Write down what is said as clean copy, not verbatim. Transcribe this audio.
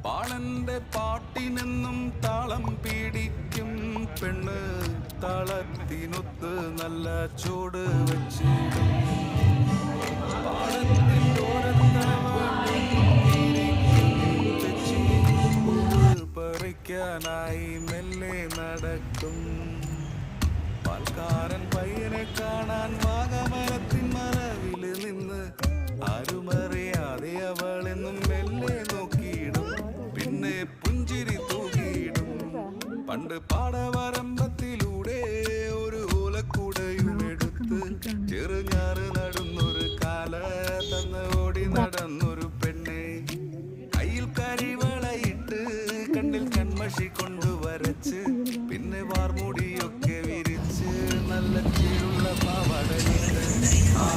ബാളന്റെ പാട്ടിനെന്നും താളം പിടിക്കും പെണ്ണ്, താളത്തിനൊത്ത് നല്ല ചൂട് വെച്ചിടും. പാടത്തിൻ്റെ പറിക്കാനായി മെല്ലെ നടക്കും. പാൽക്കാരൻ പയ്യനെ കാണാൻ വാഗമരത്തിൻ മറവില് നിന്ന് ആരുമറിയാതെ അവളെന്നും മെല്ലെ നോക്കിയിടും. പിന്നെ പുഞ്ചിരി തൂകിയിടും. പണ്ട് പാടവരമ്പത്തിലൂടെ ഒരു ഓലക്കൂടയും എടുത്ത് ചെറുഞാറ് നടുന്നൊരു കാല തന്ന് ഓടി നടന്നൊരു പെണ്ണെ, കയ്യിൽ കരിവളയിട്ട് കണ്ണിൽ കൺമഷി കൊണ്ട് വരച്ച് പിന്നെ വാർമുടിയൊക്കെ വിരിച്ച് നല്ല ചീരുള്ള പാവാടയിട്ട് ആ